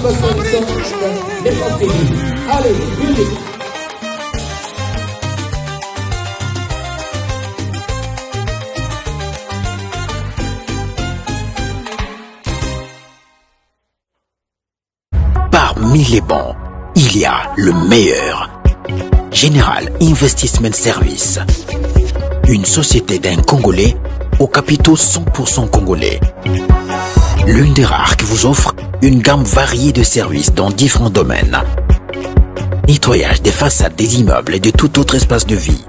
Allez, musique. Parmi les bons, il y a le meilleur. Général Investment Service. Une société d'un Congolais aux capitaux 100% congolais. L'une des rares qui vous offre une gamme variée de services dans différents domaines. Nettoyage des façades des immeubles et de tout autre espace de vie.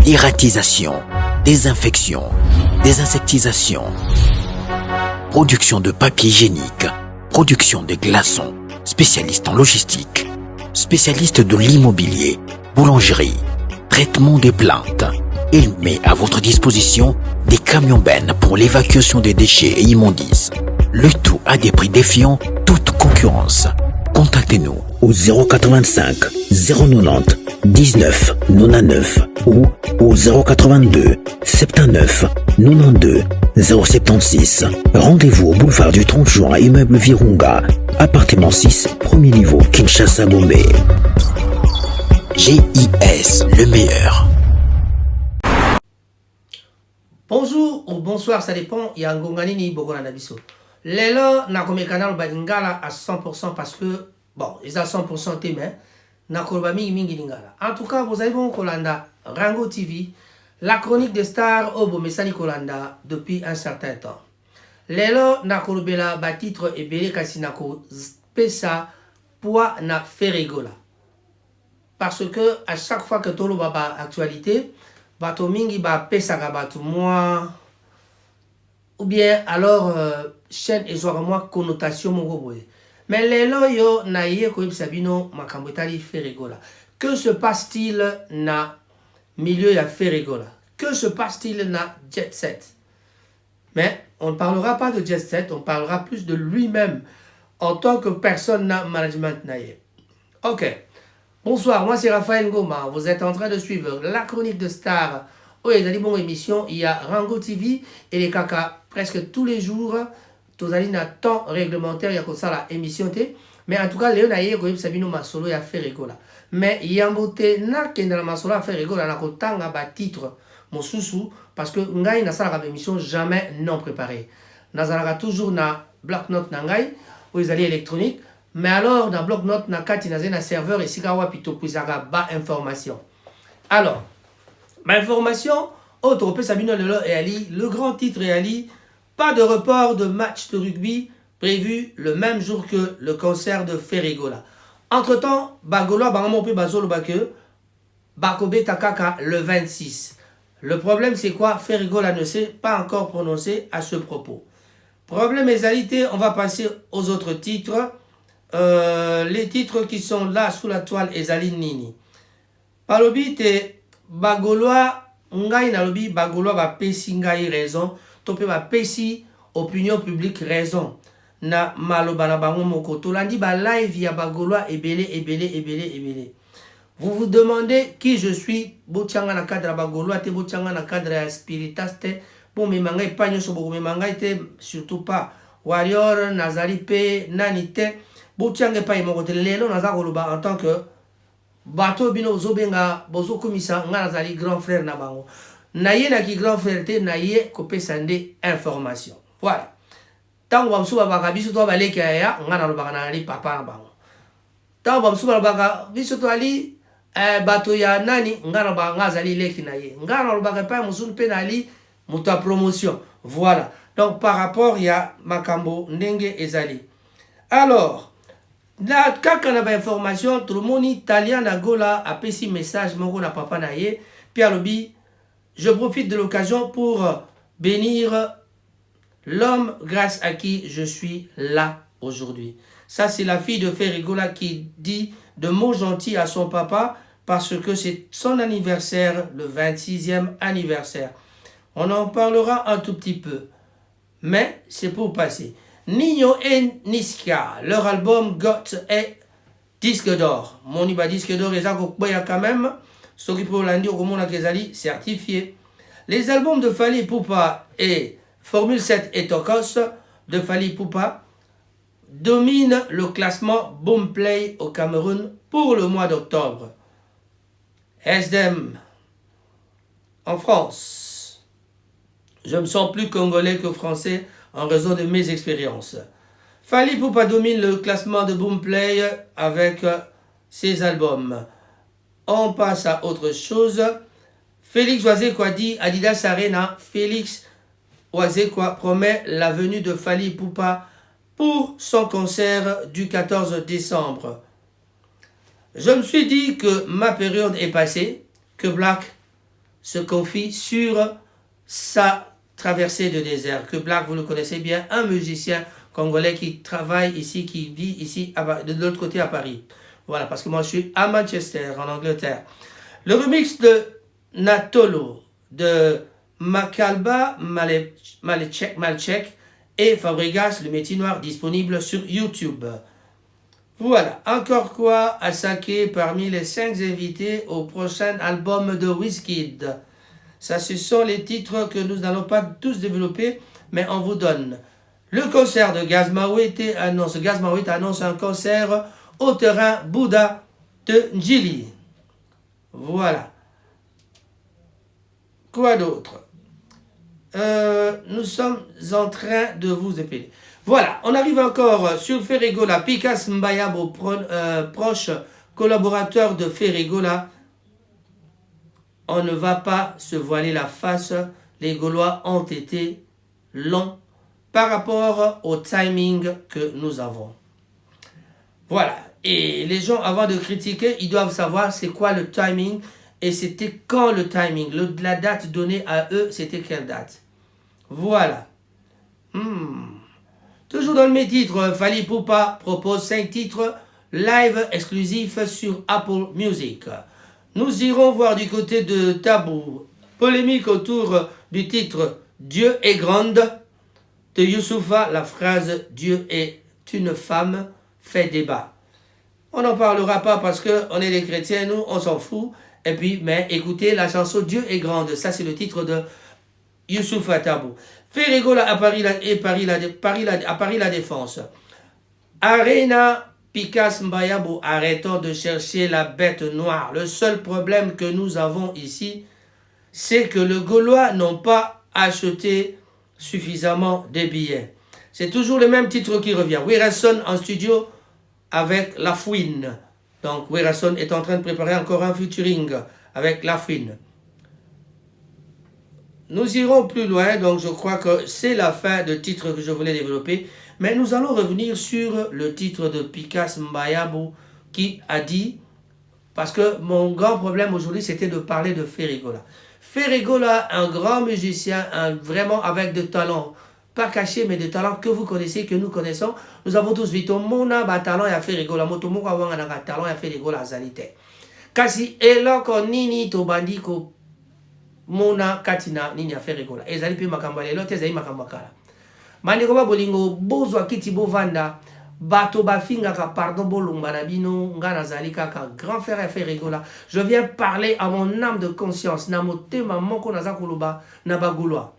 Dératisation, désinfection, désinsectisation. Production de papier hygiénique. Production de glaçons. Spécialiste en logistique. Spécialiste de l'immobilier. Boulangerie. Traitement des plaintes. Il met à votre disposition des camions-bennes pour l'évacuation des déchets et immondices. Le tout à des prix défiant toute concurrence. Contactez-nous au 085 090 19 99 ou au 082 79 92 076. Rendez-vous au boulevard du 30 juin, immeuble Virunga, appartement 6, premier niveau, Kinshasa, Gombe. GIS, le meilleur. Bonjour ou bonsoir, ça dépend. Il y a un gonganini Bogona Nabiso. Lelo, na comme canal Balingala à 100% parce que, bon, ils à 100% témoin. Na kolba mingi lingala. En tout cas, vous avez vu Kolanda, Rango TV, la chronique des stars au Bomesani Kolanda depuis un certain temps. Lelo, na kolbela ba titre et belé kasinako pesa poa na ferigola. Parce que à chaque fois que tolo baba actualité, bato mingi ba pesa ka bato moi ou bien alors chaîne et genre moi connotation mon boy. Mais les loyo na yé ko sabino makambo tali ferigola. Que se passe-t-il na milieu ya ferigola? Que se passe-t-il na jet set? Mais on ne parlera pas de jet set, on parlera plus de lui-même en tant que personne na management na yé. OK. Bonsoir, moi c'est Raphaël Ngoma. Vous êtes en train de suivre la chronique de Star. Oui, il y a des bonnes émissions. Il y a Rango TV et les caca presque tous les jours. Tous les temps réglementaire, il y a comme ça la émission. Mais en tout cas, Léon Aye, comme Sabino Masolo, il a fait rigola. Mais il y a un beauté, n'a qu'un dans la Masolo a fait rigola, n'a qu'au temps à titre, mon sous parce que Ngaï n'a pas émission jamais non préparée. N'a toujours na bloc-notes Nangaï, où ils allaient électronique. Mais alors, dans bloc-notes, na kati na un serveur et sikawa pito puisaga bas information. Alors, ma information, autre peu Sabino Lelo et Ali, le grand titre et Ali, pas de report de match de rugby prévu le même jour que le concert de Ferigola. Entre-temps, Bagola, Bangamon pe Bazolo Bake, Bakobe Takaka le 26. Le problème c'est quoi? Ferigola ne s'est pas encore prononcé à ce propos. Problème égalité, on va passer aux autres titres. Les titres qui sont là sous la toile Ezali Nini. Palobi te Bagoloa Ngai Nalobi Bagoloa va pesi Ngai raison. Topé va pesi opinion publique raison. Na malobana bango mokoto. Landi ba live ya Bagoloa ebele. Vous vous demandez qui je suis. Botianga na cadre Bagoloa te botianga na cadre spiritas te. Bon me manga epanyo so boko me manga te surtout pas. Warrior Nazali pe nanite. Botianga pa imokote lelo naza koloba en tant que bato bino zobenga bozo komisa nga nazali grand frère na bango. Naye na ki grand frère te naye kopesa nde information. Voilà. Tango bamsu babaka biso to baleki ya nga na lobaka na ali papa na bango. Tango bamsu babaka biso to ali bato ya nani nga na ba nga zali leki na ye. Nga na lobaka pa musun pe na ali muta promotion. Voilà. Donc par rapport il y a makambo ndenge ezali. Alors na kaka na ba information tout le monde italien na gola a pesi message moko na papa na ye Pierre Lobi. Je profite de l'occasion pour bénir l'homme grâce à qui je suis là aujourd'hui. Ça c'est la fille de Ferigola qui dit de mots gentils à son papa parce que c'est son anniversaire, le 26e anniversaire. On en parlera un tout petit peu, mais c'est pour passer. Nino et Niska, leur album Got est disque d'or. Mon iba disque d'or et ça quand même. Ce qui pour l'andi au monde Kezali certifié. Les albums de Fally Ipupa et Formule 7 et Tokos de Fally Ipupa domine le classement Boomplay au Cameroun pour le mois d'octobre. SDM en France. Je me sens plus congolais que français en raison de mes expériences. Fally Ipupa domine le classement de Boomplay avec ses albums. On passe à autre chose. Félix Oazekwa dit Adidas Arena. Félix Oazekwa promet la venue de Fally Ipupa pour son concert du 14 décembre. Je me suis dit que ma période est passée, que Black se confie sur sa traversée de désert. Que Black, vous le connaissez bien, un musicien congolais qui travaille ici, qui vit ici, de l'autre côté à Paris. Voilà, parce que moi je suis à Manchester, en Angleterre. Le remix de Natolo, de Makalba Malchek et Fabregas, le métier noir, disponible sur YouTube. Voilà, encore quoi à saquer parmi les 5 invités au prochain album de Wizkid. Ça, ce sont les titres que nous n'allons pas tous développer, mais on vous donne. Le concert de Gaz Mawete annonce un concert au terrain Bouddha de Njili. Voilà. Quoi d'autre? Nous sommes en train de vous épeler. Voilà, on arrive encore sur Ferregola. Picas Mbayabo, proche collaborateur de Ferregola. On ne va pas se voiler la face. Les Gaulois ont été longs par rapport au timing que nous avons. Voilà. Et les gens, avant de critiquer, ils doivent savoir c'est quoi le timing et c'était quand le timing. La date donnée à eux, c'était quelle date? Voilà. Toujours dans mes titres, Fally Ipupa propose 5 titres live exclusifs sur Apple Music. Nous irons voir du côté de Tabou. Polémique autour du titre Dieu est grande de Youssoupha. La phrase Dieu est une femme fait débat. On n'en parlera pas parce qu'on est des chrétiens, nous on s'en fout. Et puis, mais écoutez la chanson Dieu est grande. Ça c'est le titre de Youssoupha Tabou. Ferregola à Paris la Défense. Arena Picas Mbayabo, arrêtons de chercher la bête noire. Le seul problème que nous avons ici, c'est que les Gaulois n'ont pas acheté suffisamment de billets. C'est toujours le même titre qui revient. Werason en studio avec La Fouine. Donc Werason est en train de préparer encore un featuring avec La Fouine. Nous irons plus loin, donc je crois que c'est la fin de titre que je voulais développer. Mais nous allons revenir sur le titre de Picas Mbayabo qui a dit, parce que mon grand problème aujourd'hui c'était de parler de Ferregola. Ferregola, un grand musicien, vraiment avec de talent, pas caché mais de talent que vous connaissez, que nous connaissons. Nous avons tous vu ton mona ba talent ya Ferregola, motomo kwa wanga na talent ya Ferregola azalite. Kasi eloko nini to bandiko mona katina nini ya Ferregola. Ezali pe makamba lelo te ezali makamba kala. Mandeko ba bolingo bozwa kiti bovanda bato bafinga ka pardon bolumba na bino ngana zali kaka grand frère ya Ferregola. Je viens parler à mon âme de conscience na motema moko naza koloba na bagulwa.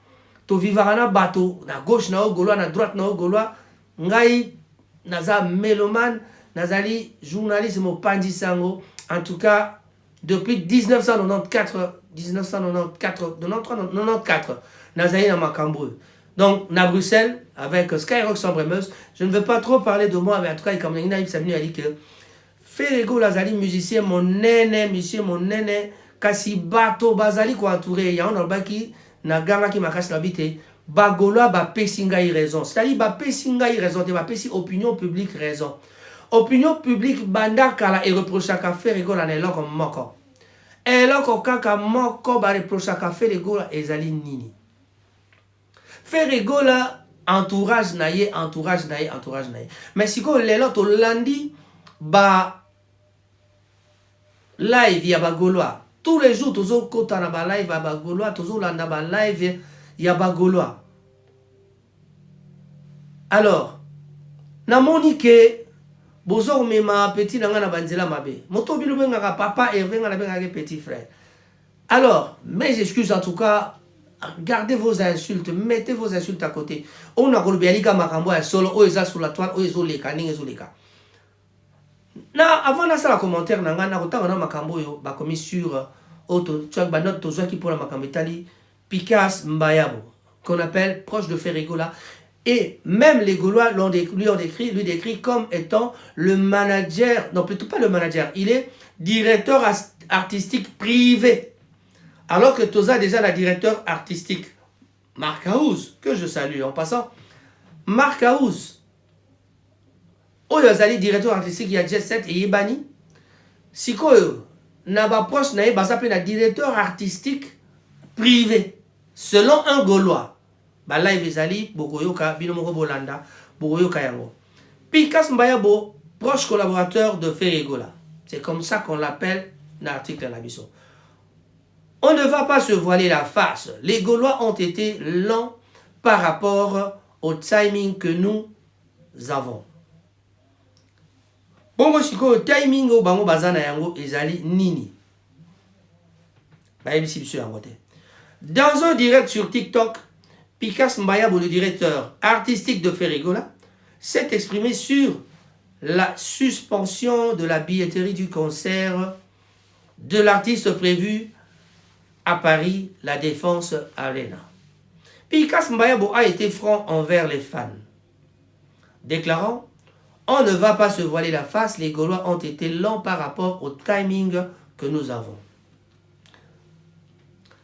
To vivara na bato na gauche na ogolwa na droite na ogolwa ngai naza mélomane nazali journaliste mopandi sango. En tout cas depuis 1994 nazali na makambo. Donc, na Bruxelles, avec Skyrock Sambremeuse, je ne veux pas trop parler de moi, mais en tout cas, comme il a dit que Ferregola Zali, musicien, mon néné, kasi bato bazali ko entouré, ya on a baki, na ganga ki makas na bite, bagoloa ba pesinga y raison. C'est-à-dire, ba pesinga y raison, te ba pesi opinion publique raison. Opinion publique banda kala et reprocha ka Ferregola na eloko moko. Eloko kaka moko ba reprocha ka Ferregola ezali nini. Ferregola entourage naie. Mais si ko lelo to landi ba live ya bagoloa. Tous les jours tozo kota na ba live ya bagoloa, tozo landa ba live ya bagoloa. Alors, na monique bozo mema petit nanga na banzela mabe. Moto bino benga papa Hervé nga na benga petit frère. Alors, mes excuses en tout cas gardez vos insultes, mettez vos insultes à côté. On a colbialika makambo ya solo, o eza sur la toile, o ezo leka, ning ezo leka. Na, avant na la commentaire, na ngana, kotanga na makambo yo, ba commis sur, auto, tu as ba note tozo qui pour la makambo itali, Pikas Mbayabo, qu'on appelle proche de Ferregola. Et même les Gaulois lui décrit comme étant le manager, non plutôt pas le manager, il est directeur artistique privé. Alors que Toza déjà la directeur artistique. Marc House, que je salue en passant. Marc House, Oyazali directeur artistique, il y a Jet Set et Yebani. Sikoyo, Naba proche nae basape na directeur artistique privé. Selon un Gaulois. Bala Evezali, Bogoyoka, Binomoko Bolanda, Bogoyoka Yango. Pikas Mbayabo, proche collaborateur de Ferregola. C'est comme ça qu'on l'appelle dans l'article de la mission. On ne va pas se voiler la face. Les Gaulois ont été lents par rapport au timing que nous avons. Bongo siko timing au bango bazana yango ezali nini. Dans un direct sur TikTok, Pikas Mbayabo, le directeur artistique de Ferregola, s'est exprimé sur la suspension de la billetterie du concert de l'artiste prévu à Paris, la Défense Arena. Pikas Mbayabo a été franc envers les fans, déclarant « On ne va pas se voiler la face, les Gaulois ont été lents par rapport au timing que nous avons. »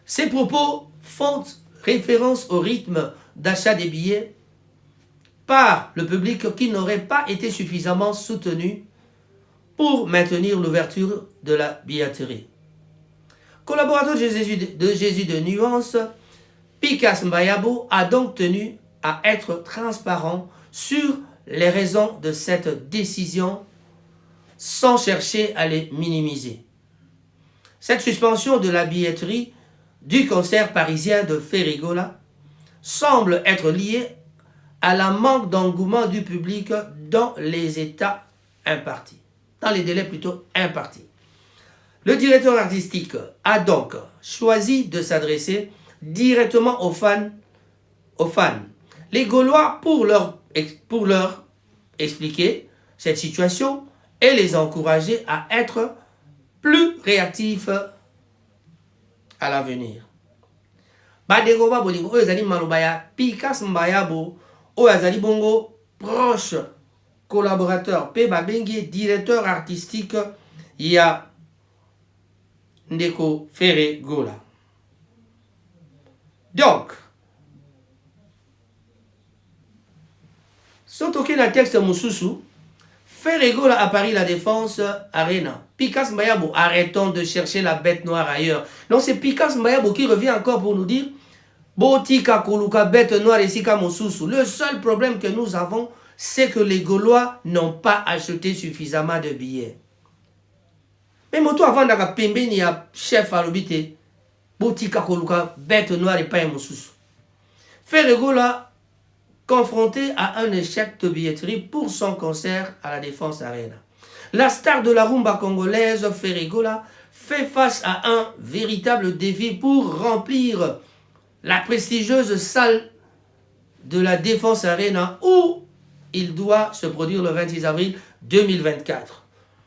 Ces propos font référence au rythme d'achat des billets par le public qui n'aurait pas été suffisamment soutenu pour maintenir l'ouverture de la billetterie. Collaborateur de Jésus de Nuance, Pikas Mbayabo a donc tenu à être transparent sur les raisons de cette décision sans chercher à les minimiser. Cette suspension de la billetterie du concert parisien de Ferregola semble être liée à la manque d'engouement du public dans les états impartis, dans les délais plutôt impartis. Le directeur artistique a donc choisi de s'adresser directement aux fans. Les Gaulois pour leur expliquer cette situation et les encourager à être plus réactifs à l'avenir. Badegoba bolingo oyazali malobaya Pikas Mbayabo oyazali bongo proche collaborateur pe babengi directeur artistique ya Ndeko Ferregola. Donc sotoke na texte mususu Ferregola à Paris, la Défense Arena. Pikas Mbayabo, arrêtons de chercher la bête noire ailleurs. Non, c'est Pikas Mbayabo qui revient encore pour nous dire Botika Koluka, bête noire ici Mosusu. Le seul problème que nous avons, c'est que les Gaulois n'ont pas acheté suffisamment de billets. Mais moto avant d'aka pembe ni a chef à l'obité. Botika Koluka, bête noire et pas Mosusu. Ferregola confronté à un échec de billetterie pour son concert à la Défense Arena. La star de la rumba congolaise, Ferregola, fait face à un véritable défi pour remplir la prestigieuse salle de la Défense Arena où il doit se produire le 26 avril 2024.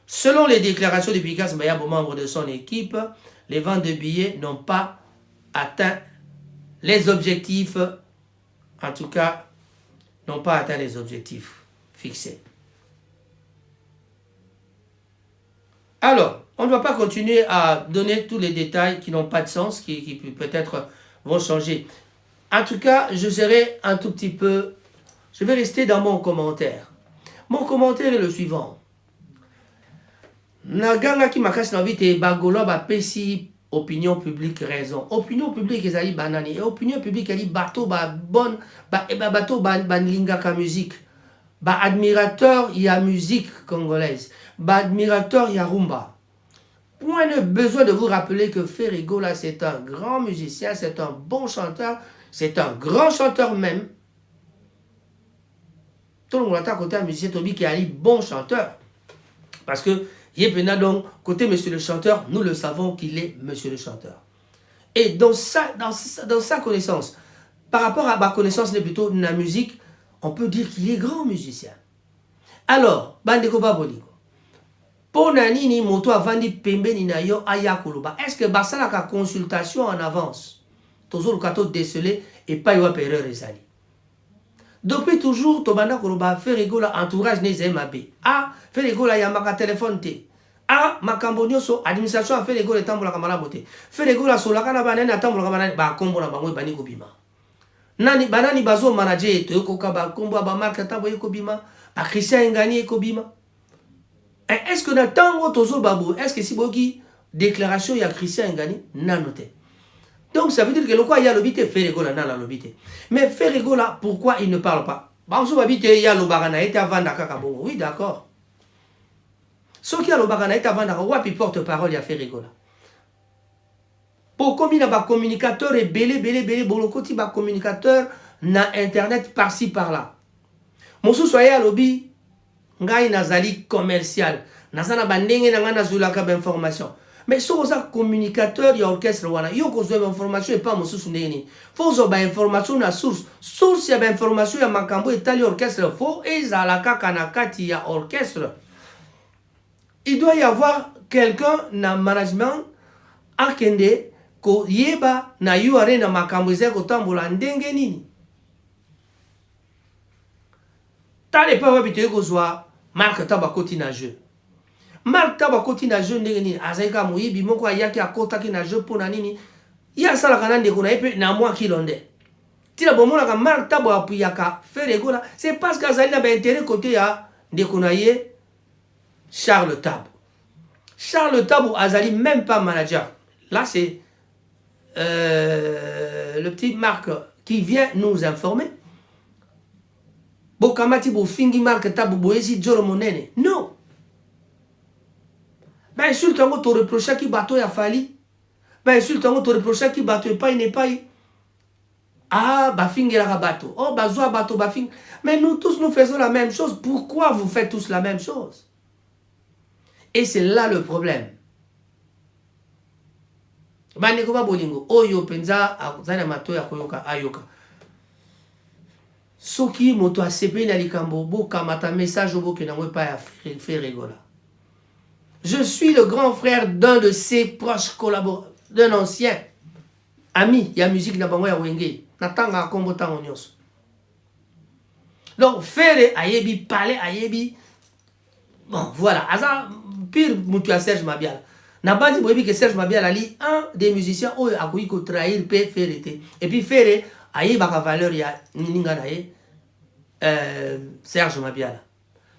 Selon les déclarations de Pikas Mbayabo, membre de son équipe, les ventes de billets n'ont pas atteint les objectifs, en tout cas, n'ont pas atteint les objectifs fixés. Alors, on ne va pas continuer à donner tous les détails qui n'ont pas de sens, qui peut-être vont changer. En tout cas, je serai un tout petit peu... Je vais rester dans mon commentaire. Mon commentaire est le suivant. Naganga ki makasi na vite bagolo ba pesi opinion publique raison. Opinion publique ezali banani. Et opinion publique ezali bateau ba bonne bateau ba lingaka musique. Ba admirateur y a musique congolaise. Ba admirateur y a rumba. Point de besoin de vous rappeler que Ferregola c'est un grand musicien, c'est un bon chanteur, c'est un grand chanteur même. Tout le monde attend côté un musicien Tobi qui est un bon chanteur. Parce que donc, côté monsieur le chanteur, nous le savons qu'il est monsieur le chanteur. Et dans sa connaissance, par rapport à ma connaissance plutôt de la musique, on peut dire qu'il est grand musicien. Alors, bandeko baboliko. Pour nani moto avandi pembe ni na yo ayakoloba. Est-ce que basala ka consultation en avance? Toujours le kato décelé et pas yo erreur ezali. Depuis toujours tobanda koloba Ferregola entourage ne zemabe. Ah, Ferregola yamaka téléphone te. Ah, makambo nyonso administration a Ferregola tambola kamala bote. Ferregola solaka na banana tambola kamala ba kombo na bango bani kobima. Nani banani bazo manager to yokoka ba kombo ba marque tambola kobima. A Christian Ngani kobima. Est-ce que dans le temps où Babou, est-ce que si Boki déclaration il y a Christian Ngani n'a noté? Donc ça veut dire que le quoi il y a l'obité Ferregola n'a la l'obité. Mais Ferregola pourquoi il ne parle pas? Banso babité il y a l'obarana et avant Kakabongo. Oui d'accord. Ce qui a l'obarana et avant Kakabongo puis porte-parole il y a Ferregola. Pour comme il y a un communicateur et belé bolokoti ba communicateur na internet par-ci par-là. Mon soyez à lobby. Ngai nazali commercial nazana bandenge na ngana zulaka ba information mais so za communicateur ya orchestre wana yo ko zo information et pas mosusu ndeni faut zo ba information na source ya ba information ya makambo etali orchestre faut ezalaka kana kati ya orchestre. Il doit y avoir quelqu'un na management akende ko yeba na yuare na makambo ezeko tambola ndenge nini. Tale pas habitué ko zo Marc Tabakoti na jeu. Marc Tabakoti na jeu ndenge nini azaika muibi moko ayaki akotaki na jeu pona nini ya sala kana ndeko na epe na mwa kilonde. Tila bomona ka Marc Tabo apuyaka Ferregola c'est parce que azali na ba intérêt côté ya ndeko na ye Charles Tabo. Charles Tabo azali même pas manager. Là c'est le petit Marc qui vient nous informer. Bokamati bo fingi marque tabu boezi joro monene. Non. Ben insulte ngo to reprocher ki bateau ya fali. Ben insulte ngo to reprocher ki bateau pas n'est pas. Ah, ba fingi la bateau. Oh, ba zoa bateau ba fingi. Mais nous tous nous faisons la même chose. Pourquoi vous faites tous la même chose? Et c'est là le problème. Ba ndeko ba bolingo oyo penza akuzana mato ya koyoka ayoka. Soki moto a CP na likambo boka mata message au boke na mwe pa Ferregola. Je suis le grand frère d'un de ses proches collaborateurs, d'un ancien ami ya musique na bango ya wenge. Natanga kombo tango nyonso. Donc Ferre ayebi parler ayebi. Bon voilà, asa pire mutu a Serge Mabiala. Na bandi boyebi que Serge Mabiala ali un des musiciens oyo akoyi ko trahir pe Ferre te. Et puis Ferre aye baka valeur ya ninga na ye Serge Mabiala.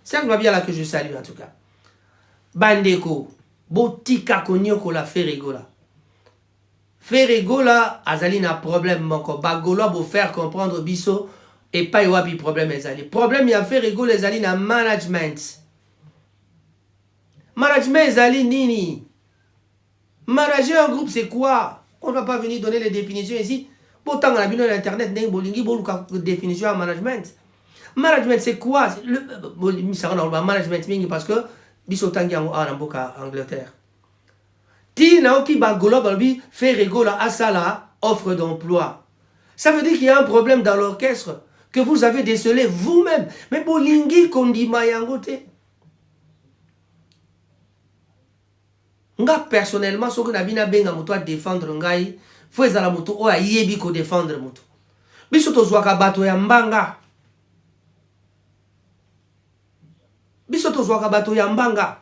Serge Mabiala que je salue en tout cas. Bandeko botika konyoko la Ferregola. Ferregola azali na problème moko bagolo bo faire comprendre biso et pas wapi problème ezali. Problème ya Ferregola ezali na management. Management ezali nini? Manager un groupe c'est quoi? On ne va pas venir donner les définitions ici. Pourtant, on a vu dans l'internet, il y a une définition de management. Management, c'est quoi? Le management, parce que bisotangi en Angleterre. Tina qui bagolo balbi fait rigola à sala offre d'emploi. Ça veut dire qu'il y a un problème dans l'orchestre que vous avez décelé vous-même. Mais bolingi kondima yangote. Nga personnellement, ce que nabina benga moto à défendre ngai, faut ezala moto o ayebi ko défendre moto. Biso to zwaka bato ya mbanga. Biso to zwaka bato ya mbanga.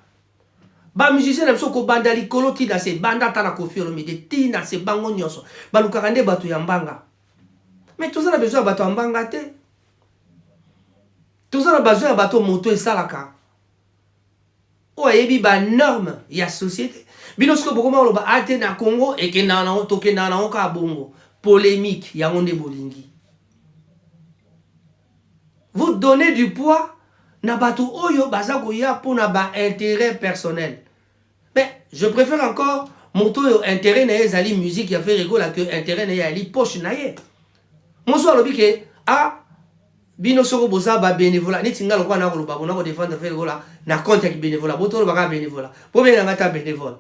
Ba musicien na biso ko banda likolo ti na se banda tana Koffi Olomide ti na se bango nyonso. Ba lukaka nde bato ya mbanga. Mais tout ça na besoin bato ya mbanga te. Tout ça na besoin bato moto esalaka. O ayebi ba norme ya société. Bilosko bokoma loba ate na Congo et que na toke na ka bongo polémique ya ngonde bolingi. Vous donnez du poids na bato oyo bazako ya pona ba intérêt personnel. Mais je préfère encore moto yo intérêt na ezali musique ya Ferregola que intérêt na ali poche na ye. Monso lobi ke a bino soko boza ba bénévolat neti ngalo kwa na ko loba bona ko défendre Ferregola na compte avec bénévolat boto lo ba bénévolat. Po be ngata bénévole.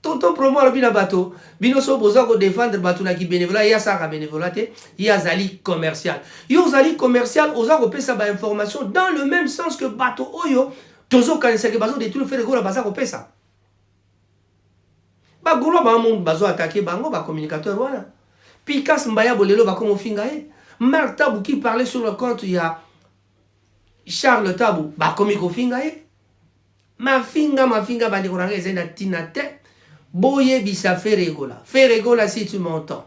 tonton promo alobi na bateau bino so boza ko défendre bateau na ki bénévolat ya saka bénévolat te ya zali commercial yo zali commercial oza ko pesa ba information dans le même sens que bateau oyo tozo kanisa ke bazo de tout le fait de gola baza ko pesa ba golo ba monde bazo attaquer bango ba communicateur wana Pikas Mbaya bolelo ba comme finga e Marc Tabou qui parlait sur le compte il y a Charles Tabou ba comme ko finga e ma finga bandi koranga ezena tinate boye bisa Ferregola si tu m'entends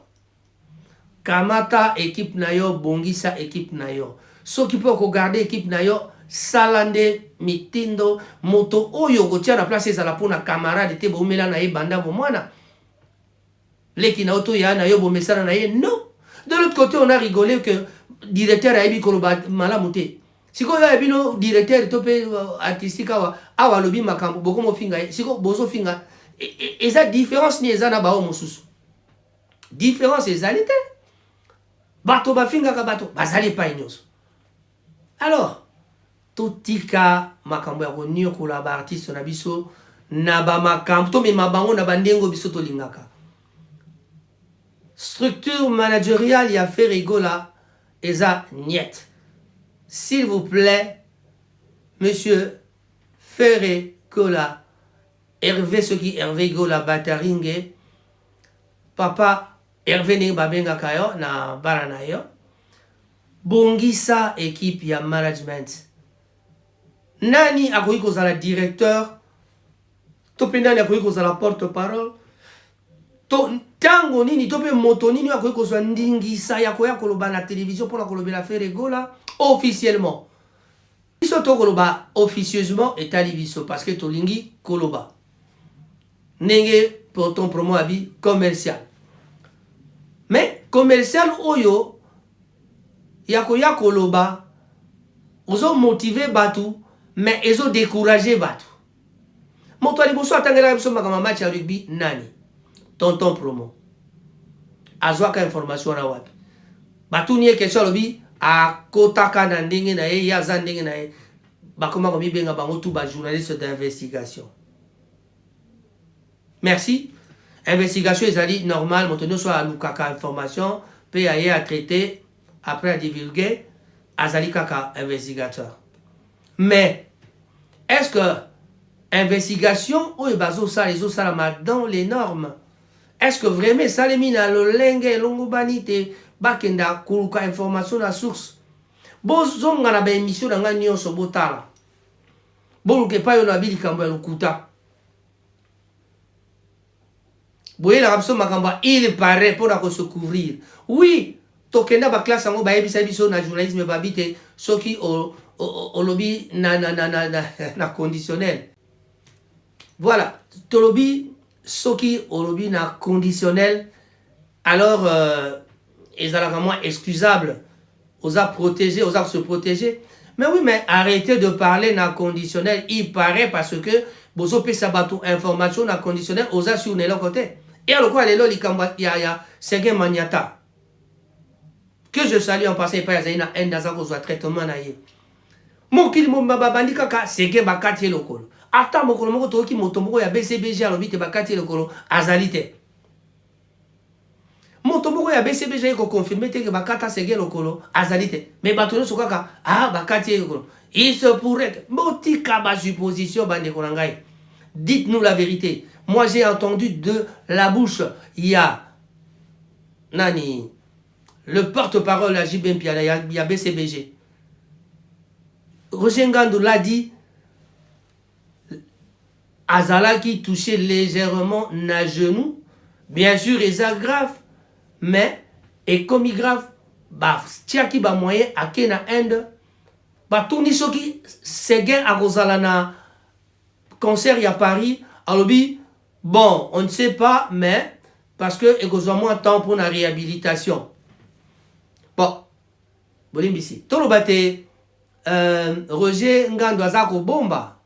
kamata équipe nayo bongisa équipe nayo so qui peut regarder équipe nayo salande mitindo moto oyo gotia na place ezala pona camarade te bomela na ye banda bomwana leki na auto ya na yo bomesana na ye non de l'autre côté on a rigolé que directeur a ebi koloba malamuté siko ya bino directeur topé artistique awa lobi makambo boko mo finga siko bozo finga eza différence ni eza na bao mosusu différence ezali te bato ba finga ka bato bazali pa nyonso alors totika makambo ya konyokola ba artiste na biso na ba makambo to me mabango na bandengo biso to lingaka structure managériale ya Ferregola eza niet. S'il vous plaît, monsieur Ferregola, Hervé Soki Hervé Gola Bataringe, papa Hervé ne babenga kayo na barana yo. Bongisa équipe ya management. Nani akoyi kozala directeur, tope nani akoyi kozala porte-parole, tango nini tope moto nini akoyi kozwa ndingisa ya koya koloba na télévision pour la kolobela Ferregola officiellement. Biso to koloba officieusement etali biso parce que tolingi koloba. Nenge pour ton promo abi commercial. Mais commercial oyo ya koya koloba ozo motiver batu mais ezo décourager batu. Moto ali boso atangela biso makama match ya rugby nani? Tonton promo. Azwaka information na wapi. Batu nie question lobi a kotaka na ndenge na ye ya za ndenge na ye. Bakoma komi benga bango tout ba journaliste d'investigation. Merci. Investigation ezali normal moto soit a lukaka information pe aye a traiter après à divulguer azali kaka investigateur. Mais est-ce que investigation ou bazo ça les autres ça dans les normes? Est-ce que vraiment ça les mine à l'olenge longobanité bakenda kuluka information na source? Bozonga na ba émission na nga nyonso botala. Boluke pa yo na bili kambo ya lukuta. Boye la rapso makamba il paraît pour se couvrir. Oui, tokenda ba classe ngo ba yebisa biso na journalisme babite soki o lobby na conditionnel. Voilà, tolobi soki o lobby na conditionnel alors ils ont vraiment excusable aux a protéger, aux a se protéger. Mais oui, mais arrêtez de parler na conditionnel, il paraît parce que bozo pe sabato information na conditionnel aux a sur le côté. Et alors quoi, les loli kamba ya Serge Maniata. Que je salue en passant par Yazaina Ndaza ko traitement na ye. Mokili mo babandi kaka Serge bakati lokolo. Ata mokolo moko to ki motombo ya BCBG alobi te bakati lokolo azalite. Motombo ya BCBG ko confirmer te que bakata Serge lokolo azalite. Mais batono sokaka bakati lokolo. Il se pourrait que motika ba supposition bande konangai. Dites-nous la vérité. Moi, j'ai entendu de la bouche, il y a Nani, le porte-parole à JBM, il y a BCBG. Roger Ngandou l'a dit, Azala qui touchait légèrement na genou, bien sûr, il est grave, mais, et comme il grave, bah, tiaki ba moyen, à Kena Inde, bah, tourni soki, c'est gain à Rosalana, concert, il y a Paris, alobi. Bon, on ne sait pas, mais parce que il y a moins de temps pour la réhabilitation. Bon, Bolimbisi. Tout le bâté, Roger Ngandouazako Bomba.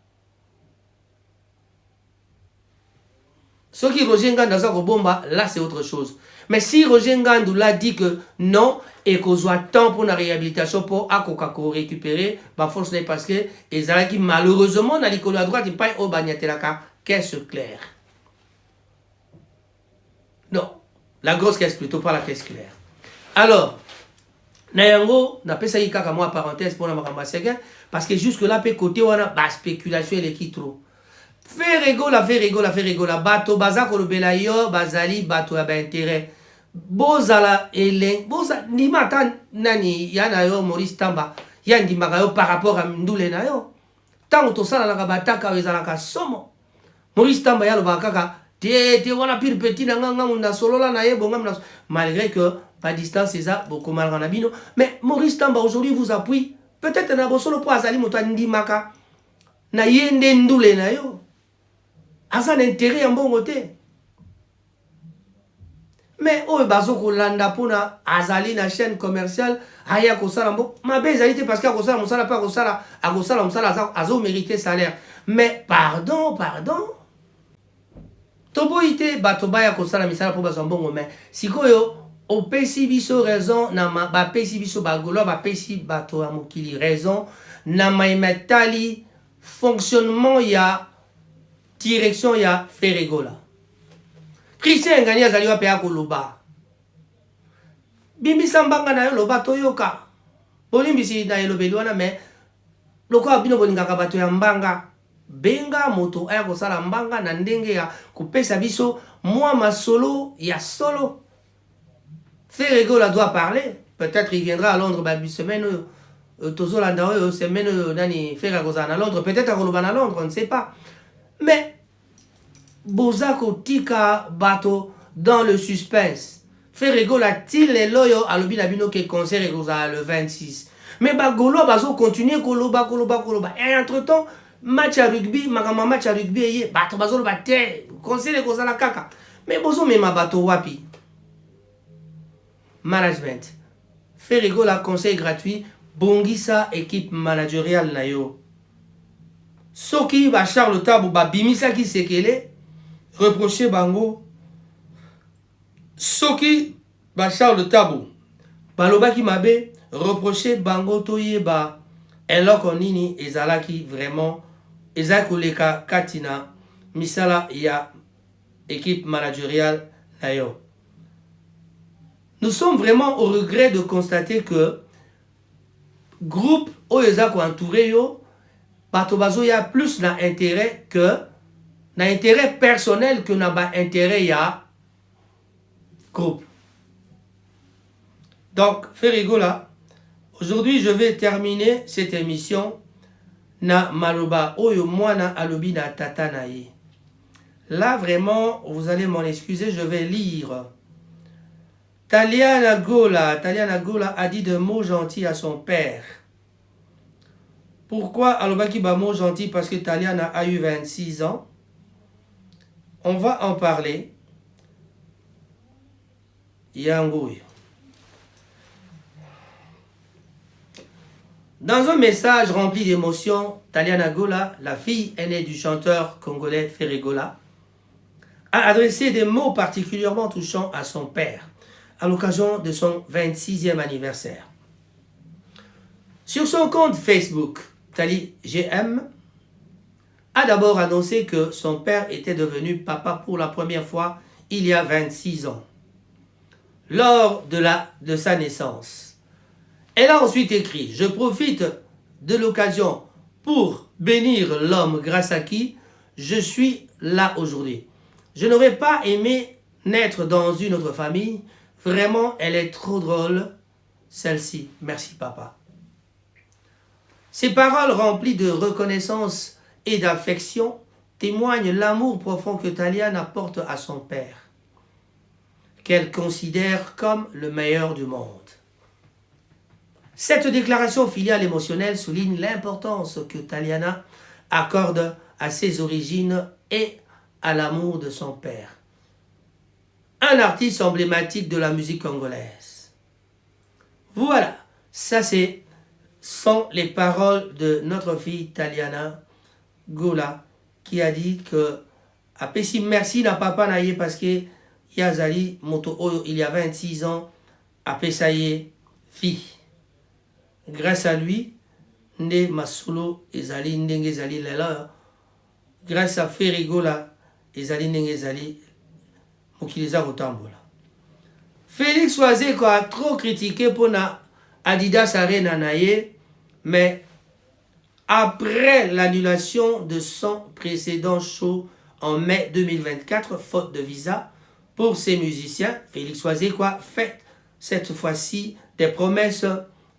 Ce qui Roger Ngandouazako Bomba, là c'est autre chose. Mais si Roger Ngandou l'a dit que non, et qu'on soit temps pour la réhabilitation pour Akokako récupérer, bah force n'est parce que les Alaki malheureusement dans l'école à droite, ils ne pas au bagnatelaka, qu'est-ce clair. Non, la grosse caisse plutôt, pas la caisse claire. Alors, Nayango, n'a pas ça y kaka moi parenthèse pour la makambassega, parce que jusque-là, peut côté, on a la spéculation et qui trop. Fait rigola. Bato, baza kolobela yo, bazali, bato, yaba intérêt. Bozala, elen, boza, ni mata, nani, yana yo, Maurice Tamba, yan di magayo par rapport à Mdoule na yo. Tant to sala la bataka, wezala ka somo. Maurice Tamba, yalo bakaka, te wana pire petit, na solola na ye, bongam na malgré que, pas distance, c'est ça, beaucoup mal ranabino. Mais Maurice Tamba, aujourd'hui, vous appuie. Peut-être na bosolo po azali moto ndi maka. Na yende Ndoule na yo. Asa l'intérêt en bon côté. Mais oh bazoko landa pona azali na chaîne commerciale aya ko sala mbo ma bezalité parce que ko sala musala pas ko sala musala azo mériter salaire. Mais pardon. Toboité batoba ya ko sala misala po bazo mbongo mais sikoyo o pesi biso raison na ba pesi biso bagolo ba pesi bato ya mokili raison na maimetali fonctionnement ya direction ya Ferregola. Christian ngani azali wa pe akoloba. Bimbi sambanga na yo loba toyoka. Bolimbisi na elobeli wana me loko abino bolingaka bato ya mbanga. Benga moto aya kosala mbanga na ndenge ya kopesa biso mwa masolo ya solo. Ferregola doit parler. Peut-être il viendra à Londres ba semaine tozolanda semaine nani Ferregola à Londres, peut-être à Koloba à Londres, on ne sait pas. Mais Bozako tika bato dans le suspense. Ferregola til les loyo alobi na bino ke concert le 26. Mais bagolo bazo continuer koloba. Et entre-temps, match à rugby, match à rugby bato bazo ba te concert la kaka. Mais bozo mema bato wapi. Management. Ferregola conseil gratuit, bongisa équipe managériale na yo. Soki ba Charles Tabou ba bimisa ki sekele reprocher bango soki ba Charles Tabou baloba ki mabe reprocher bango toyeba eloko nini ezalaki vraiment ezakoleka katina misala ya équipe managériale na yo. Nous sommes vraiment au regret de constater que groupe oyezako entouré yo bato bazo ya plus na intérêt que na intérêt personnel que na ba intérêt ya groupe. Donc Ferregola, aujourd'hui je vais terminer cette émission na maloba oyo mwana alobi na tata na ye. Là vraiment vous allez m'en excuser, je vais lire. Taliana Gola a dit de mots gentils à son père. Pourquoi alobaki ba mot gentil? Parce que Taliana a eu 26 ans. On va en parler. Yangouy. Dans un message rempli d'émotions, Taliana Gola, la fille aînée du chanteur congolais Ferregola, a adressé des mots particulièrement touchants à son père à l'occasion de son 26e anniversaire. Sur son compte Facebook, Tali GM a d'abord annoncé que son père était devenu papa pour la première fois il y a 26 ans, lors de sa naissance. Elle a ensuite écrit « Je profite de l'occasion pour bénir l'homme grâce à qui je suis là aujourd'hui. Je n'aurais pas aimé naître dans une autre famille. Vraiment, elle est trop drôle, celle-ci. Merci papa. » Ces paroles remplies de reconnaissance et d'affection témoignent l'amour profond que Taliana apporte à son père, qu'elle considère comme le meilleur du monde. Cette déclaration filiale émotionnelle souligne l'importance que Taliana accorde à ses origines et à l'amour de son père, un artiste emblématique de la musique congolaise. Voilà, ça sont les paroles de notre fille Taliana Gola qui a dit que apesi merci na papa na ye parce que yazali moto oyo il y a 26 ans apesaye fille. Grâce à lui nde masolo ezali ndenge ezali lela, grâce à Ferregola ezali ndenge ezali mokili eza kotambola. Félix Wazeko a trop critiqué pour Adidas Arena naye, mais après l'annulation de son précédent show en mai 2024, faute de visa pour ses musiciens, Félix Wazeko a fait cette fois-ci des promesses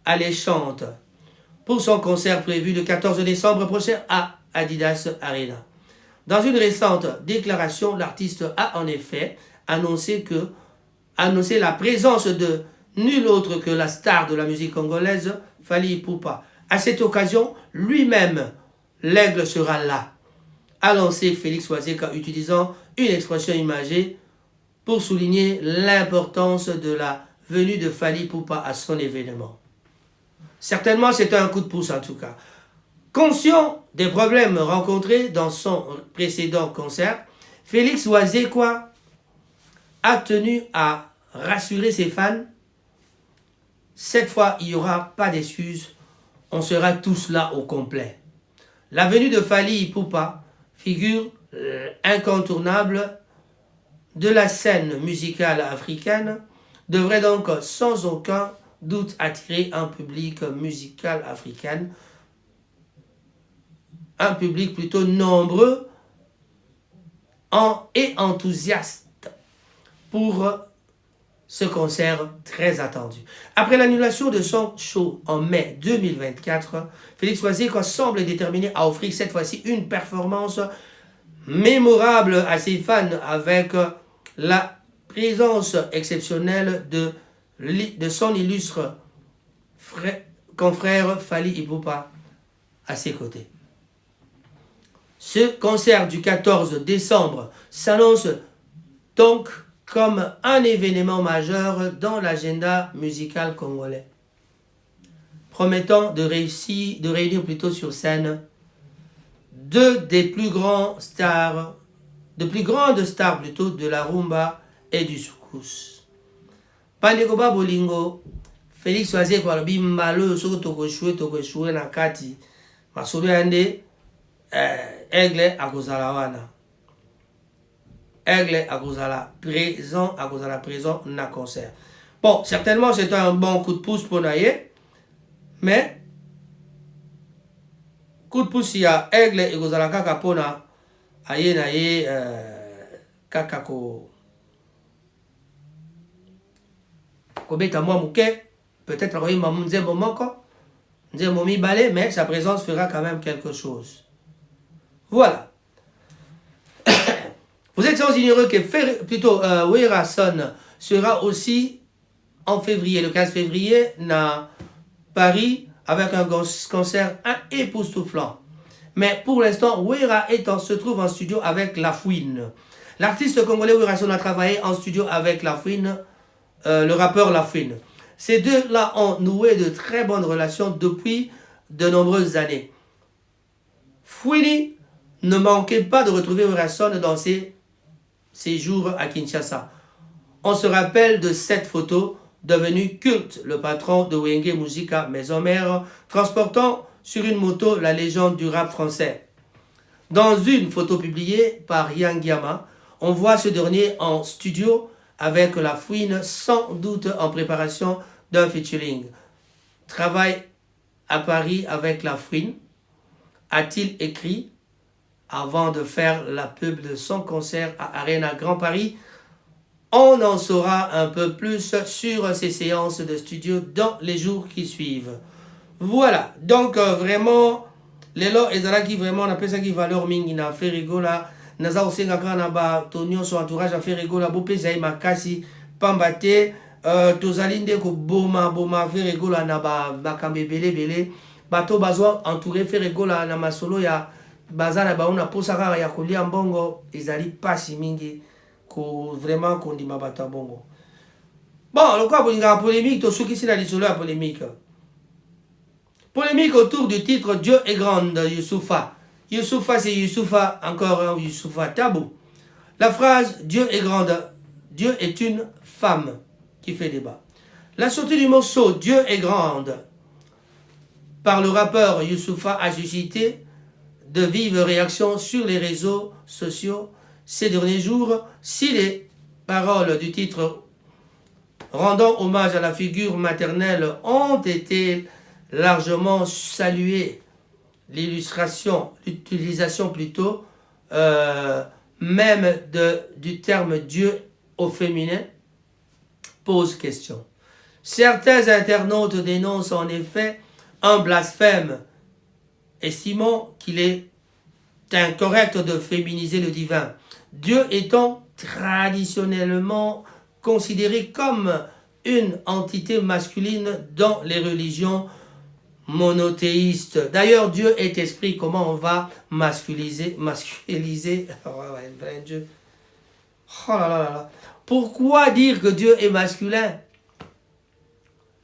alléchantes pour son concert prévu le 14 décembre prochain à Adidas Arena. Dans une récente déclaration, l'artiste a en effet annoncé la présence de nul autre que la star de la musique congolaise, Fally Ipupa. À cette occasion, lui-même, l'aigle sera là, a lancé Félix Wazeko, utilisant une expression imagée pour souligner l'importance de la venue de Fally Ipupa à son événement. Certainement, c'est un coup de pouce en tout cas. Conscient des problèmes rencontrés dans son précédent concert, Félix Wazeko a tenu à rassurer ses fans. Cette fois, il n'y aura pas d'excuses. On sera tous là au complet. La venue de Fally Ipupa, figure incontournable de la scène musicale africaine, devrait donc sans aucun doute attirer un public musical africain, un public plutôt nombreux et enthousiaste pour ce concert très attendu. Après l'annulation de son show en mai 2024, Félix Wazeko semble déterminé à offrir cette fois-ci une performance mémorable à ses fans avec la présence exceptionnelle de son illustre confrère Fally Ipupa à ses côtés. Ce concert du 14 décembre s'annonce donc comme un événement majeur dans l'agenda musical congolais, promettant de réunir plutôt sur scène deux des plus grandes stars plutôt de la rumba et du soukous. Pandekoba bolingo, Félix Wazeko alobi mbalo soko tokoshwe na kati masolo yande aigle akozala wana. Aigle akozala présent na concert. Bon, certainement c'est un bon coup de pouce pour Naye, mais coup de pouce il y a Aigle akozala kaka pona aye Naye kaka ko beta mwa muke, peut-être akoye nzembo moko, nzembo mibale, mais sa présence fera quand même quelque chose. Voilà. Vous êtes sans ignorer que Werason sera aussi en février, le 15 février, à Paris, avec un concert époustouflant. Mais pour l'instant, Wera se trouve en studio avec La Fouine. L'artiste congolais Werason a travaillé en studio avec La Fouine, le rappeur La Fouine. Ces deux-là ont noué de très bonnes relations depuis de nombreuses années. Fouine ne manquait pas de retrouver Werason dans ses séjours à Kinshasa. On se rappelle de cette photo devenue culte, le patron de Wenge Musica Maison Mère, transportant sur une moto la légende du rap français. Dans une photo publiée par Yang Yama, on voit ce dernier en studio avec La Fouine, sans doute en préparation d'un featuring. Travaille à Paris avec La Fouine, a-t-il écrit avant de faire la pub de son concert à Arena Grand Paris. On en saura un peu plus sur ces séances de studio dans les jours qui suivent. Voilà, donc vraiment, les lots ezalaki vraiment on appelle ça qui valeur mingi na fait rigola. Naza osenga kana ba tonyo son entourage a fait rigola bo pesa makasi pambate tozali nde ko boma fait rigola na ba makambe belé bato bazwa entouré fait rigola na masolo ya bazana baona posaka ya kolia mbongo ezali pasi mingi ko vraiment kondima bato bongo. Bon, le quoi bolinga polémique to soki sina lisolo ya polémique. Polémique autour du titre Dieu est grand de Youssoufa. Youssoufa c'est Youssoufa, encore un Youssoufa tabou. La phrase Dieu est grande, Dieu est une femme qui fait débat. La sortie du morceau Dieu est grande par le rappeur Youssoufa a suscité de vives réactions sur les réseaux sociaux ces derniers jours. Si les paroles du titre rendant hommage à la figure maternelle ont été largement saluées. L'utilisation plutôt, même du terme Dieu au féminin pose question. Certains internautes dénoncent en effet un blasphème, estimant qu'il est incorrect de féminiser le divin, Dieu étant traditionnellement considéré comme une entité masculine dans les religions monothéistes. D'ailleurs, Dieu est esprit. Comment on va masculiniser Dieu. Oh là là là là. Pourquoi dire que Dieu est masculin?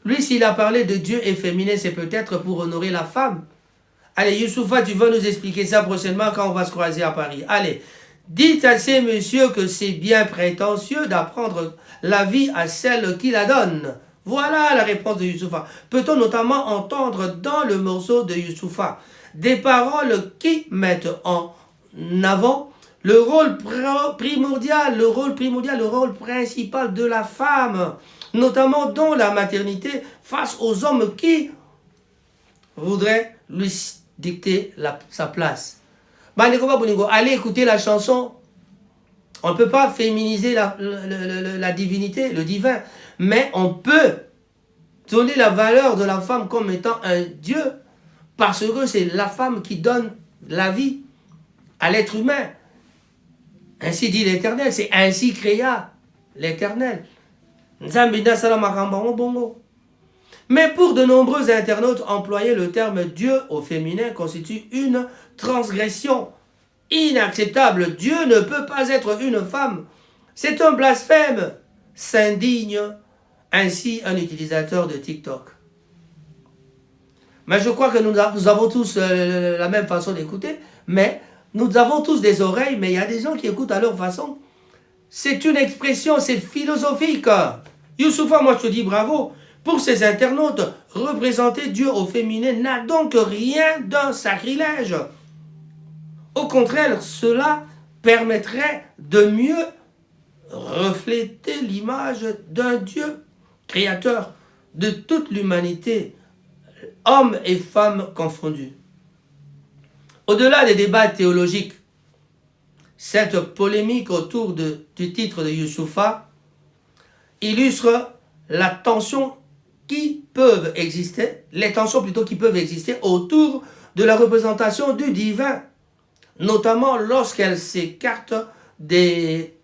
Lui, s'il a parlé de Dieu et féminin, c'est peut-être pour honorer la femme. Allez, Youssoufa, tu vas nous expliquer ça prochainement quand on va se croiser à Paris. Allez, dites à ces messieurs que c'est bien prétentieux d'apprendre la vie à celle qui la donne. Voilà la réponse de Youssoufa. Peut-on notamment entendre dans le morceau de Youssoufa des paroles qui mettent en avant le rôle primordial, le rôle principal de la femme, notamment dans la maternité, face aux hommes qui voudraient lui dicter sa place. Allez écouter la chanson. On ne peut pas féminiser la divinité, le divin, mais on peut donner la valeur de la femme comme étant un Dieu, parce que c'est la femme qui donne la vie à l'être humain. Ainsi dit l'Éternel, c'est ainsi créa l'Éternel. Mais pour de nombreux internautes, employer le terme Dieu au féminin constitue une transgression inacceptable. Dieu ne peut pas être une femme. C'est un blasphème, s'indigne ainsi un utilisateur de TikTok. Mais je crois que nous avons tous la même façon d'écouter, mais nous avons tous des oreilles, mais il y a des gens qui écoutent à leur façon. C'est une expression, c'est philosophique. Youssoufa, moi je te dis bravo. Pour ces internautes, représenter Dieu au féminin n'a donc rien d'un sacrilège. Au contraire, cela permettrait de mieux refléter l'image d'un Dieu créateur de toute l'humanité, hommes et femmes confondus. Au-delà des débats théologiques, cette polémique autour du titre de Youssoufa illustre la tension qui peuvent exister, les tensions plutôt qui peuvent exister autour de la représentation du divin, notamment lorsqu'elle s'écarte des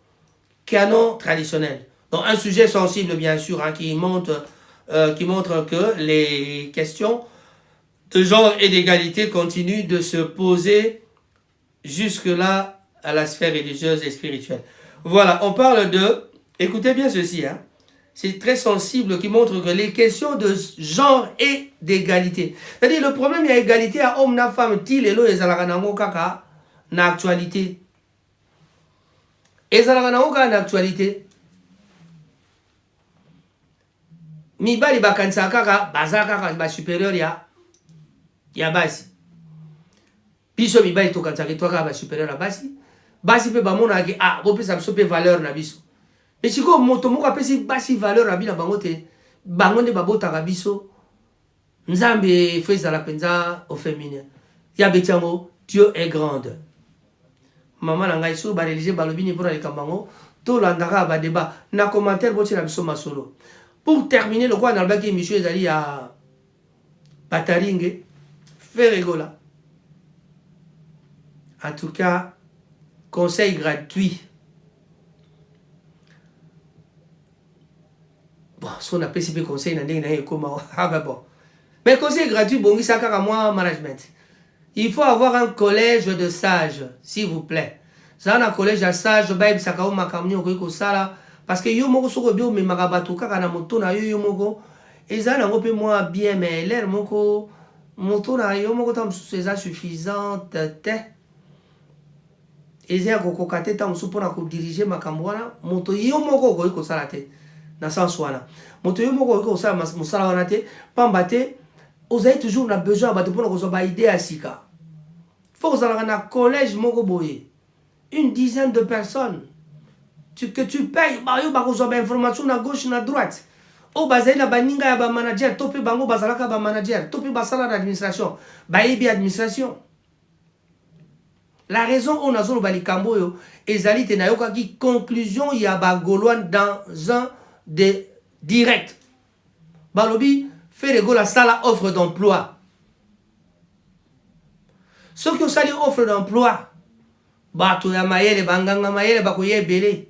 canons traditionnels. Donc un sujet sensible bien sûr, qui montre que les questions de genre et d'égalité continuent de se poser jusque-là à la sphère religieuse et spirituelle. Voilà, on parle de, écoutez bien ceci, c'est très sensible, qui montre que les questions de genre et d'égalité. C'est-à-dire le problème, il y a égalité à homme na femme, ti lelo ezalaka nango kaka na actualité. Ezalaka nango kaka na actualité. Mibali bakanisa kaka baza kaka ba supérieur ya basi. Biso mibali tokanisa kaka ba supérieur ya basi. Basi pe bamona ke bopesa biso pe valeur na biso. Mais si ko moto moko apesi basi valeur abi na bango te, bango nde babotaka biso. Nzambe feza la penza au féminin. Ya betiango, Dieu est grande. Maman na ngai so ba religieux balobi ni pona likambango, to landaka ba débat na commentaire boti na biso masolo. Pour terminer, le quoi dans le bac émission ezali à Pataringue, Ferregola. En tout cas, conseil gratuit. Bon, si on a PCP conseil, bon. Mais conseil gratuit, bon, ça à moi management. Il faut avoir un collège de sages, s'il vous plaît. Ça, un collège de sages, ça parce que yo moko soko bio me magabato kaka na moto na yo moko. Et ça, n'a pas moins bien, mais l'air moko, moto na yo moko tam c'est suffisante, et ça, ko kokate tam supona ko diriger makambwana, moto yo moko ko sala te. Na sens wana moto yo moko ko sa musala wana te pambate ozayi toujours na besoin bato pona ko so ba idée à sika faut que ça na collège moko boye une dizaine de personnes que tu payes, bah yo bakozwa ba information na gauche na droite. O bazali na baninga ya ba manager, tope bango bazalaka ba manager, tope basala na administration, ba yebi administration. La raison on a zolo balikambo yo ezali te na yoka ki conclusion ya ba gaulois dans un de direct. Balobi Ferego la sala offre d'emploi. Ceux qui ont sali offre d'emploi, bato ya mayele banganga mayele bakoye belé.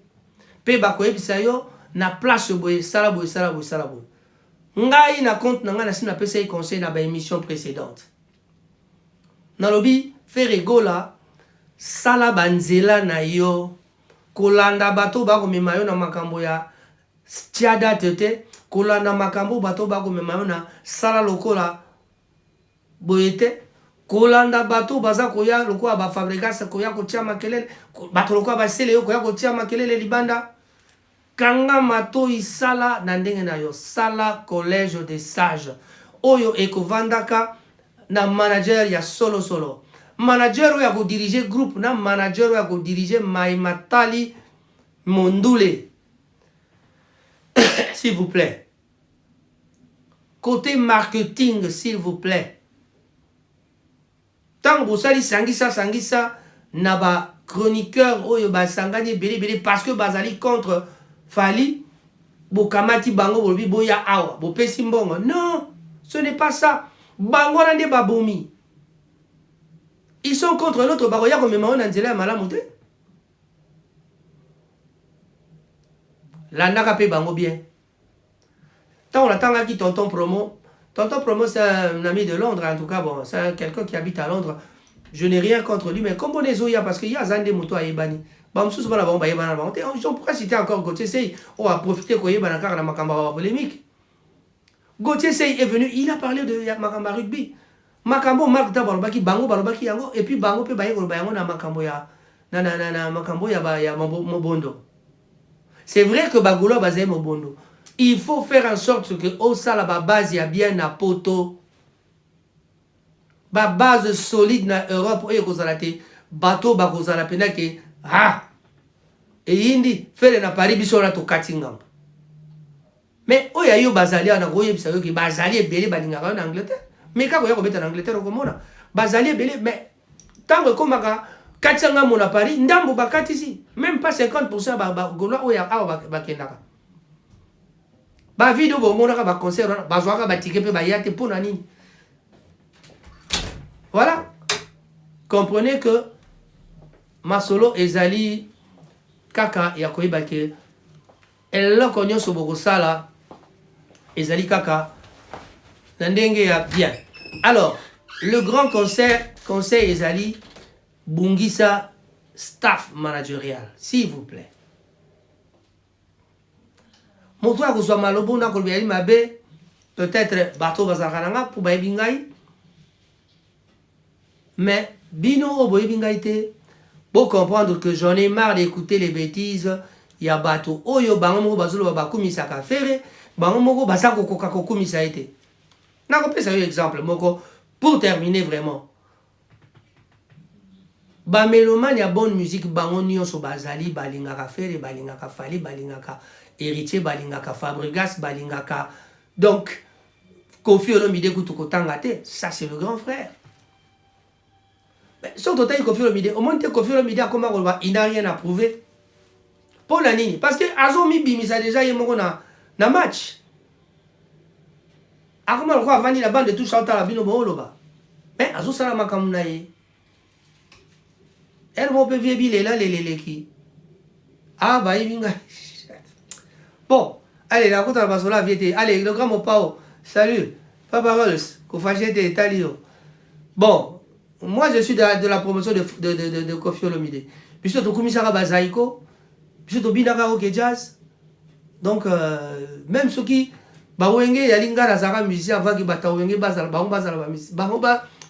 Pe bakoye bisayo na place boye sala boye sala boye sala boye. Ngai na compte na nga na sina pesa conseil na ba émission précédente. Na lobi Ferego la sala banzela na yo kolanda bato bako memayo na makambo ya tiada tete kolanda makambo bato bako memayo na sala lokola boyete kolanda bato baza koya lokola ba fabricas koya kotia makelele bato lokola ba sele yo koya kotia makelele libanda kanga mato isala na ndenge na yo sala collège des sages oyo ekovandaka na manager ya solo solo manager oyo ya diriger groupe na manager oyo ya diriger Maimatali Mondule. S'il vous plaît. Côté marketing, s'il vous plaît. Tant que vous savez sangisa na ba chroniqueur oyo ba sangani belé parce que bazali contre Fali bokamati bango bolbi boya awa bo pesi mbongo. Non, ce n'est pas ça. Bango na nde babomi. Ils sont contre l'autre baroya comme maman nzela malamu te. La nakape bango bien. Tant on attend qui tonton promo. Tonton promo c'est un ami de Londres en tout cas bon, c'est quelqu'un qui habite à Londres. Je n'ai rien contre lui mais comme on est zoya parce qu'il y a Zande Moto à Ebani. Bam sous bana bon ba Ebana ba. On pourrait citer encore Gauthier Sey. On va profiter ko Ebana car na makamba polémique. Gauthier Sey est venu, il a parlé de makamba rugby. Makambo Mark Tabalobaki bango balobaki yango et puis bango pe baye ko bayango na makambo ya na makambo ya ba ya mobondo. C'est vrai que bagolo bazé mobondo. Il faut faire en sorte que au sala ba base ya bien na poto. Ba base solide na Europe et kozalate bateau ba kozala pena ke et indi fele na Paris biso na to katingam. Mais oya yo bazali na koye bisayo ki bazali ebele balingaka na Angleterre. Mais quand vous êtes en Angleterre, bazali belé, mais tant que comme Katsanga mon à Paris, ndambo bakati ici, même pas 50% ba gola oya awa bakendaka. Ba vidéo bo monaka ba concert ba zoaka ba ticket pe ba yate pour nani. Voilà. Comprenez que Masolo ezali kaka ya koyeba ke elle konyo so boko sala ezali kaka Nandenge ya bien. Alors, le grand conseil ezali Bungisa staff managérial, s'il vous plaît. Moto a kozwa malobo na kolbiali mabe, peut-être bateau bazakananga pour baebingai. Mais bino o boebingai te, pour comprendre que j'en ai marre d'écouter les bêtises, ya bateau oyo bango moko bazolo bakumisa ka fere, bango moko basako koka kokumisa ete. N'a pas un exemple, moko, pour terminer vraiment. Ba mélomane ya bonne musique, bango nyonso bazali, balingaka fere, balingaka fali, balingaka héritier, balingaka Fabregas, balingaka. Donc, Kofi Olomide Koutoukotanga te, ça c'est le grand frère. Surtout Kofi Olomide, au moins Kofi Olomide a comment il n'a rien à prouver. Pour la nini, parce que Azomi Bimisa déjà yemoko na match. Akoma lokwa avandi la bande de tout chanter la bino booloba. Mais azo sala makamu na ye. Elle mo pe viebi lela leleleki. Ah ba yinga. Bon, allez la kota basola viete. Allez le grand mopao. Salut. Papa Rolls, ko fajete talio. Bon, moi je suis de la promotion de Kofi Olomide. Puisque to komisara bazaiko, puisque to binaka ok jazz. Donc même ceux qui Bawenge yalinga razaka musicien avant que batawenge bazala bango bazala ba musicien bango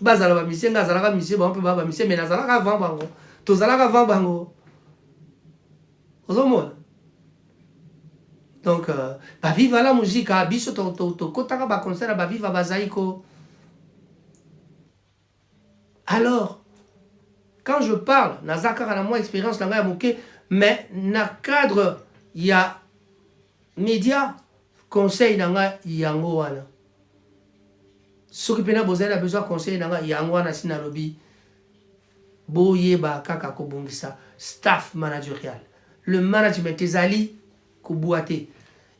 bazala ba musicien ngazala musicien bango ba musicien mais nazala ka avant bango tozala ka avant bango ozomona donc ba viva la musique biso to kotaka ba concert ba viva bazaiko. Alors quand je parle nazaka na moi expérience langa moke Mais dans le cadre, il y a médias, conseil nanga yango wana. Ce qui pena besoin de conseil nanga yango wana sinalobi. Boyeba kaka kobongisa staff managérial. Le management ezali koboité.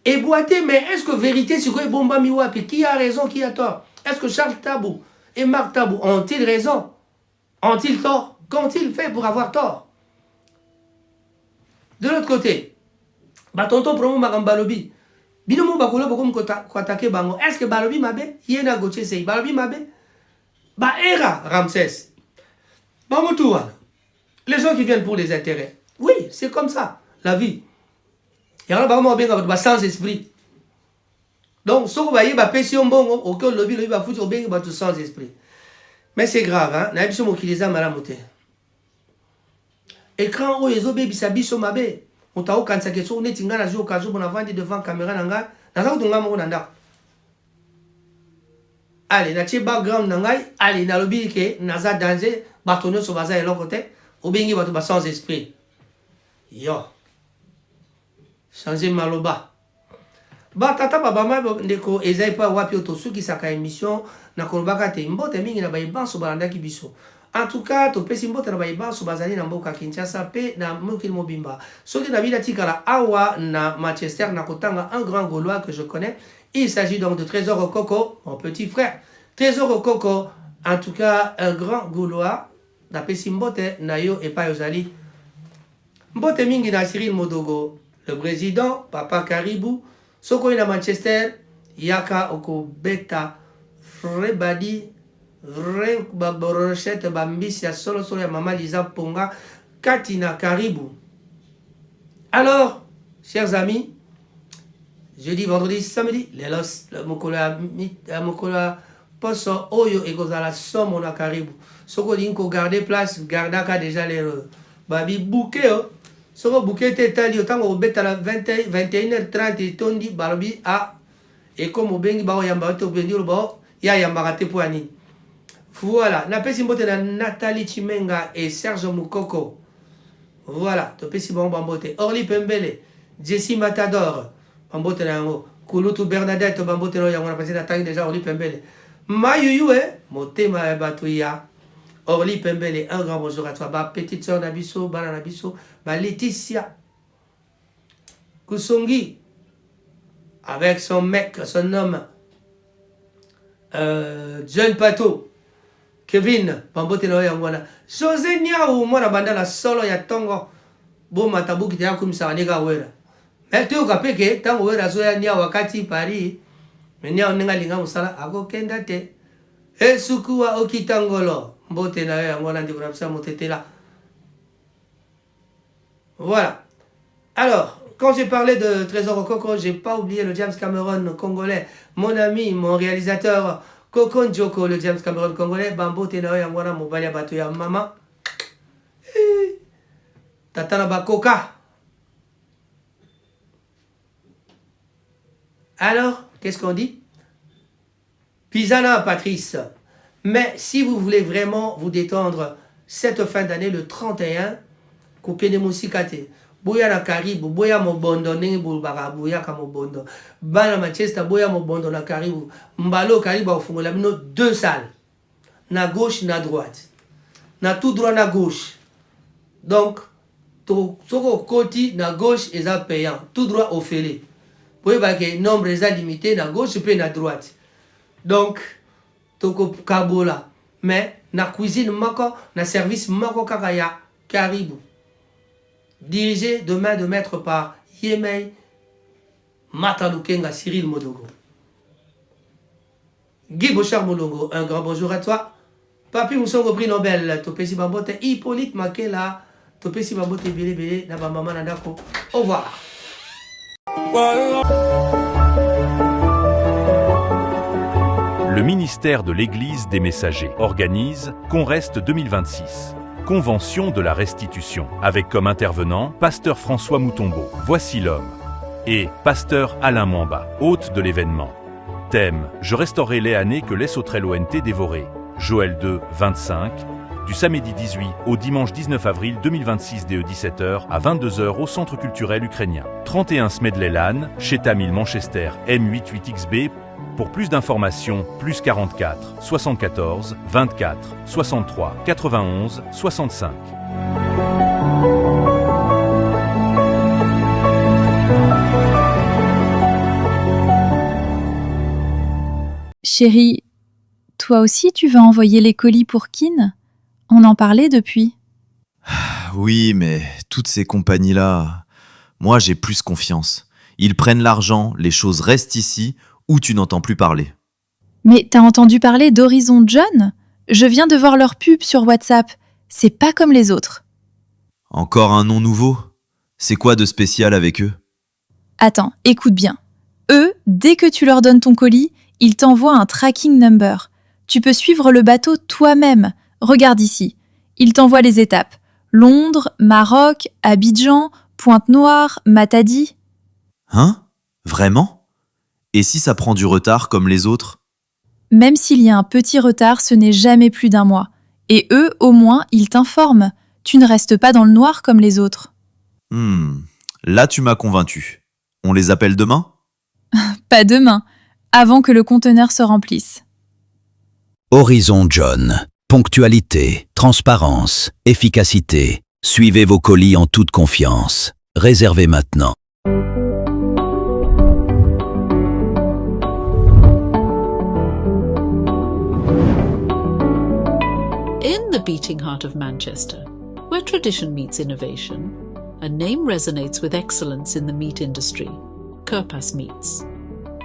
Et boité, mais est-ce que vérité c'est quoi bomba miwapi? Qui a raison, qui a tort? Est-ce que Charles Tabou et Marc Tabou ont-ils raison? Ont-ils tort? Qu'ont-ils fait pour avoir tort? De l'autre côté, bah tonton promo magambalobi. Binomo bakolo bokom kotake bango. Est-ce que balobi mabe? Yena goche sei balobi mabe? Bah era Ramsès. Mamoutouane. Les gens qui viennent pour les intérêts. Oui, c'est comme ça, la vie. Il y en a vraiment bien sans esprit. Donc, ce que vous voyez, c'est bon, aucun lobby, le va foutre au bien sans esprit. Mais c'est grave, hein. N'a pas qui les a malamoté. Écran où les obés bisabi sont mabé. On t'a aucun sa question, on est tingana jour au cas où on a vendu devant caméra nanga. N'a pas de ngamo nanda. Allez, n'a pas background nangai. Allez, n'a lobby que naza danger, bâtonneau sur bazar et l'autre côté. Au bien va sans esprit. Yo. Changer maloba. Ba tata baba ma ndeko ezai pa wapi otosuki saka émission na kolobaka te mbote mingi na baiban so balanda ki biso. En tout cas, to pesi mbote na baiban so bazali na mboka Kinshasa pe na mokili mobimba. Soki na bila tikala awa na Manchester na kotanga un grand Gaulois que je connais. Il s'agit donc de Trésor Okoko, mon petit frère. Trésor Okoko, en tout cas un grand Gaulois. Na pesi mbote na yo et pa yozali. Mbote mingi na Cyril Modogo, le président, Papa Caribou. Soko ina Manchester, yaka oko beta, rebadi, rebaborochette, bambisi ya solo ya mama Lisa Ponga, Katina Caribou. Alors, chers amis, jeudi, vendredi, samedi, lelos, mokola, poso, oyo, ekozala somo na Caribou. Soko linko garder place, gardaka déjà les babi bouquet, soko bouquet tali autant au bête à la 21h30 tondi balobi a et comme au bengi bao yamba to bendi lo bao ya yamba raté poani. Voilà, na pesi mbote na Nathalie Chimenga et Serge Moukoko. Voilà, to pesi bon bambote. Orly Pembele, Jessie Matador, bambote na ngo. Kulutu Bernadette bambote no yango na pesi na tangi déjà Orly Pembele. Mayuyu motema batuya. Orly Pembele, un grand bonjour à toi. Ba petite soeur Nabiso, Bana Nabiso, ba Laetitia Kusongi, avec son mec, son homme, John Pato, Kevin, Bambote no yangwana. José Niaou, moi na banda la solo ya tongo, bo matabu kitia kumisa nega wera. Mais tu okape ke tango wera zo ya Niaou wakati Paris, mais Niaou nenga linga musala ako kenda te. E sukuwa okitangolo. Voilà. Alors, quand j'ai parlé de Trésor Okoko, j'ai pas oublié le James Cameron congolais, mon ami, mon réalisateur Kokon Joko, le James Cameron congolais, Bambo Tenaoy Angwana Mobalia Batoya Mama. Tatana Bakoka. Alors, qu'est-ce qu'on dit? Pisana Patrice. Mais si vous voulez vraiment vous détendre cette fin d'année, le 31, coupez les mousikate. Boya na Caribou, boya mobondo, nengi bulbara, boya ka mobondo. Bana Manchester, boya mobondo na Caribou. Mbalo Caribou au fungo la mino 2 salles. Na gauche, na droite. Na tout droit, na gauche. Donc, soko koti na gauche est payant. Tout droit au fêlé. Boya ba ke nombre est limité na gauche puis na droite. Donc, toko kabola, mais na cuisine mako, na service mako kakaya Caribou. Dirigé de main de maître par Yemei Matalukenga Cyril Modogo. Guy Bochard Molongo, un grand bonjour à toi. Papi Moussongo prix Nobel, Topesi Bambote, Hippolyte Makela, Topesi Bambote Bele Bele, Naba Mama Nandako. Au revoir. Le ministère de l'Église des Messagers organise Conrest 2026, Convention de la Restitution, avec comme intervenant Pasteur François Moutombo, Voici l'homme, et Pasteur Alain Mwamba, hôte de l'événement. Thème, Je restaurerai les années que laisse au très l'ONT dévoré. Joël 2, 25, du samedi 18 au dimanche 19 avril 2026 dès 17h à 22h au Centre culturel ukrainien. 31 Smedley Lane, chez Tamil Manchester M88XB. Pour plus d'informations, plus 44 74 24 63 91 65. Chérie, toi aussi tu vas envoyer les colis pour Kin ? On en parlait depuis. Oui, mais toutes ces compagnies-là, moi j'ai plus confiance. Ils prennent l'argent, les choses restent ici, ou tu n'entends plus parler. Mais t'as entendu parler d'Horizon John ? Je viens de voir leur pub sur WhatsApp. C'est pas comme les autres. Encore un nom nouveau ? C'est quoi de spécial avec eux ? Attends, écoute bien. Eux, dès que tu leur donnes ton colis, ils t'envoient un tracking number. Tu peux suivre le bateau toi-même. Regarde ici. Ils t'envoient les étapes. Londres, Maroc, Abidjan, Pointe-Noire, Matadi. Hein ? Vraiment ? Et si ça prend du retard comme les autres ? Même s'il y a un petit retard, ce n'est jamais plus d'1 mois. Et eux, au moins, ils t'informent. Tu ne restes pas dans le noir comme les autres. Là tu m'as convaincu. On les appelle demain ? Pas demain, avant que le conteneur se remplisse. Horizon John. Ponctualité, transparence, efficacité. Suivez vos colis en toute confiance. Réservez maintenant. In the beating heart of Manchester, where tradition meets innovation, a name resonates with excellence in the meat industry, Kirpas Meats.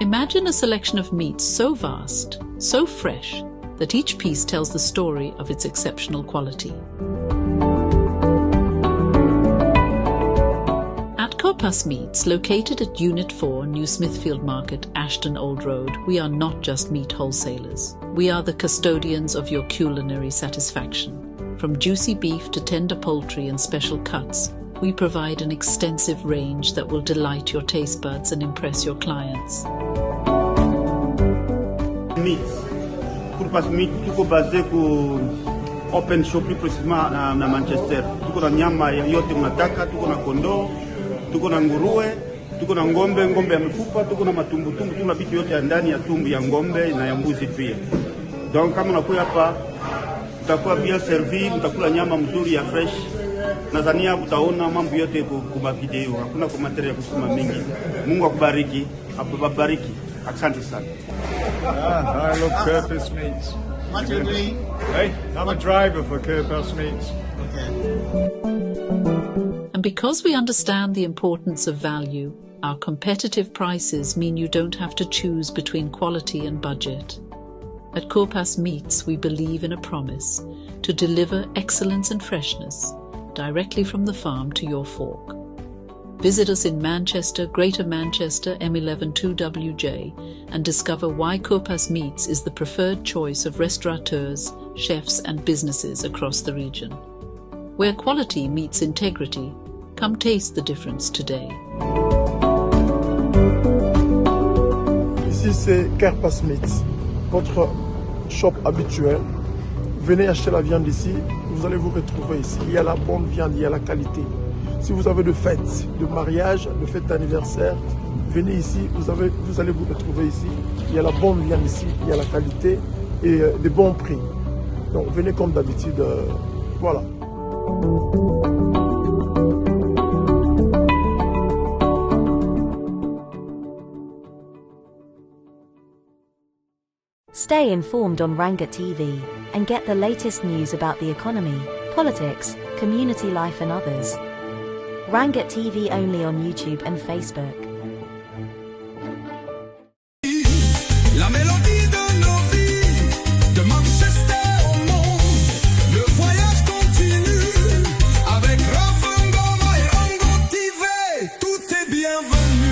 Imagine a selection of meats so vast, so fresh, that each piece tells the story of its exceptional quality. At Kirpas Meats, located at Unit 4, New Smithfield Market, Ashton Old Road, we are not just meat wholesalers. We are the custodians of your culinary satisfaction. From juicy beef to tender poultry and special cuts, we provide an extensive range that will delight your taste buds and impress your clients. Meats. Kirpas Meat tuko basé ku open shop plus précisément na Manchester. Tuko na nyama yote mnataka, tuko na kondoo, tuko na nguruwe, tuko na ngombe ya mifupa, tuko na matumbu, tuna vitu yote ya ndani ya tumbu ya ngombe na ya mbuzi pia. Donc kama unakuja hapa utakuwa bien servi, utakula nyama mzuri ya fresh. Nadhania utaona mambo yote kwa video. Hakuna commentary ya kusema mingi. Mungu akubariki, akubariki. Asante sana. I love Kirpas Meats. What's your name? Hey, I'm a driver for Kirpas Meats. And because we understand the importance of value, our competitive prices mean you don't have to choose between quality and budget. At Kirpas Meats, we believe in a promise to deliver excellence and freshness directly from the farm to your fork. Visit us in Manchester, Greater Manchester, M11 2WJ, and discover why Kirpas Meats is the preferred choice of restaurateurs, chefs, and businesses across the region. Where quality meets integrity, come taste the difference today. Ici, c'est Kirpas Meats, votre shop habituel. Venez acheter la viande ici, vous allez vous retrouver ici. Il y a la bonne viande, il y a la qualité. Si vous avez de fêtes, de mariage, de fêtes d'anniversaire, venez ici, vous allez vous retrouver ici. Il y a la bonne viande ici, il y a la qualité et des bons prix. Donc venez comme d'habitude, voilà. Stay informed on Rangat TV and get the latest news about the economy, politics, community life and others. Rangat TV only on YouTube and Facebook. La mélodie de nos vies, de Manchester au monde, le voyage continue avec Rafa Ngoma et Ango TV. Tout est bienvenu.